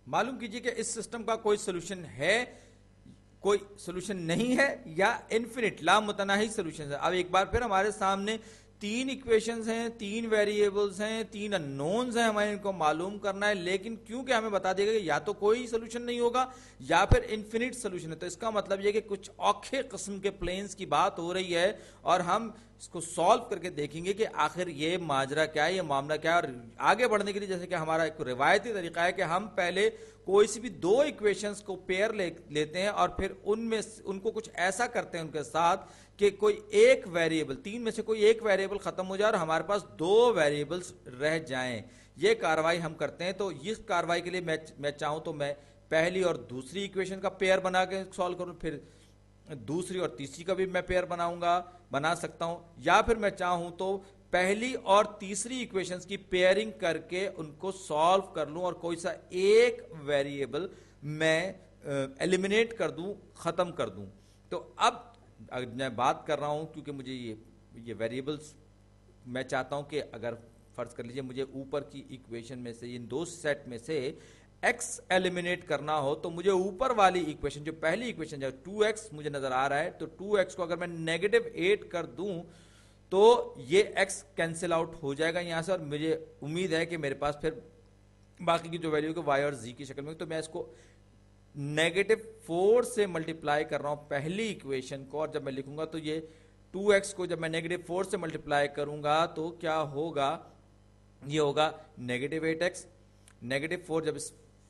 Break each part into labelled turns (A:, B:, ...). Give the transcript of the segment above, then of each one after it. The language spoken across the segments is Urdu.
A: معلوم کیجئے کہ اس سسٹم کا کوئی سولوشن ہے، کوئی سولوشن نہیں ہے، یا انفینٹ لامتناہی سولوشن ہے. اب ایک بار پھر ہمارے سامنے تین ایکویشنز ہیں، تین ویریبلز ہیں، تین اننونز ہیں، ہمیں ان کو معلوم کرنا ہے، لیکن کیونکہ ہمیں بتا دے گا کہ یا تو کوئی سولوشن نہیں ہوگا یا پھر انفینٹ سولوشن ہے، تو اس کا مطلب یہ کہ کچھ اوکھے قسم کے پلینز کی بات ہو رہی ہے، اور ہم اس کو سالو کر کے دیکھیں گے کہ آخر یہ ماجرا کیا ہے، یہ معاملہ کیا ہے. اور آگے بڑھنے کے لیے جیسے کہ ہمارا ایک روایتی طریقہ ہے کہ ہم پہلے کوئی سی بھی دو ایکویشنز کو پیئر لیتے ہیں اور پھر ان کو کچھ ایسا کرتے ہیں ان کے ساتھ کہ کوئی ایک ویریبل، تین میں سے کوئی ایک ویریبل ختم ہو جائے اور ہمارے پاس دو ویریبلز رہ جائیں. یہ کاروائی ہم کرتے ہیں. تو اس کاروائی کے لیے میں چاہوں تو میں پہلی اور دوسری ایکویشن کا پیئر بنا کے سالو کروں، پھر دوسری اور تیسری کا بھی میں پیئر بنا سکتا ہوں، یا پھر میں چاہوں تو پہلی اور تیسری ایکویشنز کی پیئرنگ کر کے ان کو سالو کر لوں اور کوئی سا ایک ویریبل میں ایلیمنیٹ کر دوں، ختم کر دوں. تو اب میں بات کر رہا ہوں کیونکہ مجھے یہ ویریبلز میں چاہتا ہوں کہ اگر فرض کر لیجئے مجھے اوپر کی ایکویشن میں سے ان دو سیٹ میں سے ایکس ایلیمنیٹ کرنا ہو تو مجھے اوپر والی ایکویشن جو پہلی ایکویشن جو 2x مجھے نظر آ رہا ہے، تو 2x کو اگر میں نیگیٹو 8 کر دوں تو یہ x کینسل آؤٹ ہو جائے گا یہاں سے، اور مجھے امید ہے کہ میرے پاس پھر باقی کی جو ویلیو ہے y اور z کی شکل میں. تو میں اس کو نیگیٹو 4 سے ملٹیپلائی کر رہا ہوں پہلی ایکویشن کو، اور جب میں لکھوں گا تو یہ 2x کو جب میں نیگیٹو 4 سے ملٹیپلائی کروں گا تو کیا ہوگا، یہ ہوگا نیگیٹو 8x، نیگیٹو 4 جب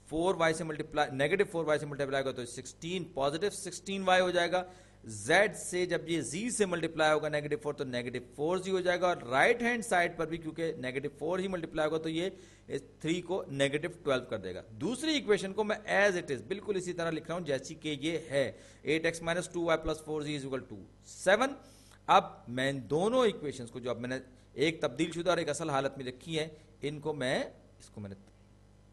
A: 4y سے ملٹیپلائی نیگیٹو 4y سے ملٹیپلائی ہوگا تو 16 پازیٹو 16y ہو جائے گا. z سے جب یہ z سے ملٹیپلائی ہوگا نیگیٹو 4 تو نیگیٹو 4z ہو جائے گا، اور رائٹ ہینڈ سائڈ پر بھی کیونکہ نیگیٹو 4 ہی ملٹیپلائی ہوگا تو یہ 3 کو نیگیٹو 12 کر دے گا. دوسری ایکویشن کو میں ایز اٹ از بالکل اسی طرح لکھ رہا ہوں جیسی کہ یہ ہے 8x minus 2y plus 4z is equal to 7. اب میں ان دونوں ایکویشنز کو جو اب میں نے ایک تبدیل شدہ اور ایک اصل حالت میں رکھی ہے، ان کو میں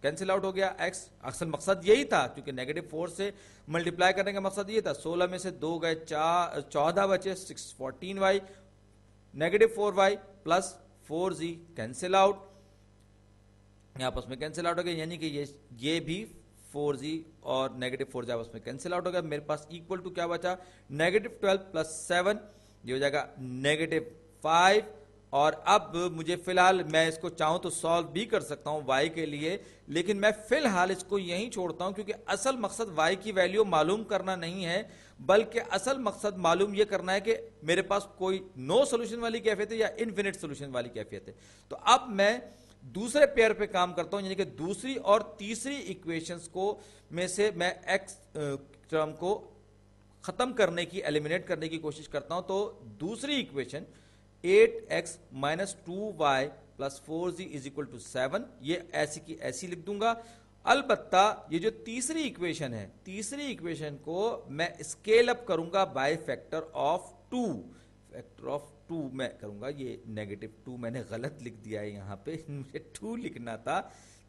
A: کینسل آؤٹ ہو گیا. ایکس اصل مقصد یہی تھا کیونکہ نیگیٹو 4 سے ملٹیپلائی کرنے کا مقصد یہ تھا. 16 میں سے 2 گئے 14 بچے 14y، negative 4y plus 4z cancel out, آپس میں کینسل آؤٹ ہو گیا، یعنی کہ یہ بھی 4z اور نیگیٹو 4z آپس میں کینسل آؤٹ ہو گیا. میرے پاس ایکول ٹو کیا بچا، نیگیٹو 12 پلس 7، یہ ہو جائے گا نیگیٹو 5. اور اب مجھے فی الحال میں اس کو چاہوں تو سالو بھی کر سکتا ہوں y کے لیے، لیکن میں فی الحال اس کو یہیں چھوڑتا ہوں کیونکہ اصل مقصد y کی ویلیو معلوم کرنا نہیں ہے، بلکہ اصل مقصد معلوم یہ کرنا ہے کہ میرے پاس کوئی نو سولوشن والی کیفیت ہے یا انفینٹ سولوشن والی کیفیت ہے. تو اب میں دوسرے پیئر پہ کام کرتا ہوں، یعنی کہ دوسری اور تیسری ایکویشنز کو میں سے میں ایکس ٹرم کو ختم کرنے کی، ایلیمنیٹ کرنے کی کوشش کرتا ہوں. تو دوسری equation 8x minus 2y plus 4z is equal to 7، یہ ایسی کی ایسی لکھ دوں گا. البتہ یہ جو تیسری ایکویشن ہے، تیسری ایکویشن کو میں اسکیل اپ کروں گا by factor of 2، factor of 2 میں کروں گا. یہ نیگیٹو 2 میں نے غلط لکھ دیا ہے، یہاں پہ مجھے 2 لکھنا تھا.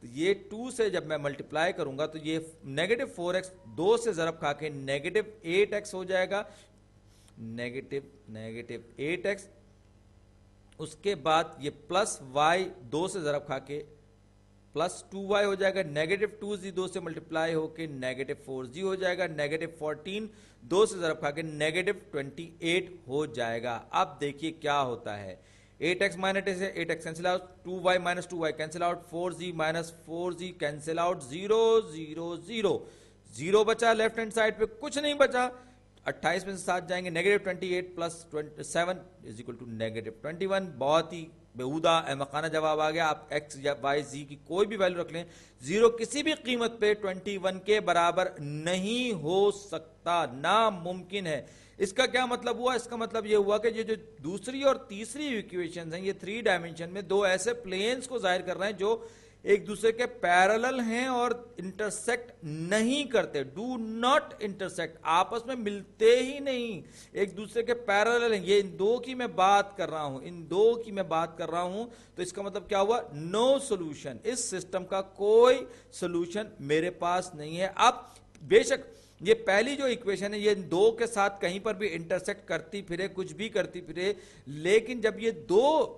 A: تو یہ 2 سے جب میں ملٹیپلائی کروں گا تو یہ نیگیٹو 4x 2 سے ضرب کھا کے نیگیٹو 8x ہو جائے گا، نیگیٹو 8x. اس کے بعد یہ پلس y 2 سے ضرب کھا کے پلس 2y ہو جائے گا، نیگیٹو 2z 2 سے ملٹیپلائی ہو کے نیگیٹو 4z ہو جائے گا، نیگیٹو 14 2 سے ضرب کھا کے نیگیٹو 28 ہو جائے گا. اب دیکھیے کیا ہوتا ہے، 8x minus 8x cancel out, 2y minus 2y cancel out, 4z minus 4z cancel out, 0 0 0 0 بچا، لیفٹ ہینڈ سائڈ پہ کچھ نہیں بچا. 28 میں سے 7 جائیں گے، negative 28 plus 7 is equal to negative 21. بہت ہی بےہودہ احمقانہ جواب آ گیا. آپ ایکس یا وائی زی کی کوئی بھی ویلو رکھ لیں، 0 کسی بھی قیمت پہ 21 کے برابر نہیں ہو سکتا، ناممکن ہے. اس کا کیا مطلب ہوا؟ اس کا مطلب یہ ہوا کہ یہ جو دوسری اور تیسری ایکویشنز ہیں، یہ 3 ڈائمینشن میں دو ایسے پلینز کو ظاہر کر رہے ہیں جو ایک دوسرے کے پیرالل ہیں اور انٹرسیکٹ نہیں کرتے. ڈو ناٹ انٹرسیکٹ، آپس میں ملتے ہی نہیں، ایک دوسرے کے پیرالل ہیں. یہ ان دو کی میں بات کر رہا ہوں، ان دو کی میں بات کر رہا ہوں. تو اس کا مطلب کیا ہوا؟ نو سولوشن، اس سسٹم کا کوئی سولوشن میرے پاس نہیں ہے. اب بے شک یہ پہلی جو ایکویشن ہے یہ دو کے ساتھ کہیں پر بھی انٹرسیکٹ کرتی پھرے، کچھ بھی کرتی پھرے، لیکن جب یہ دو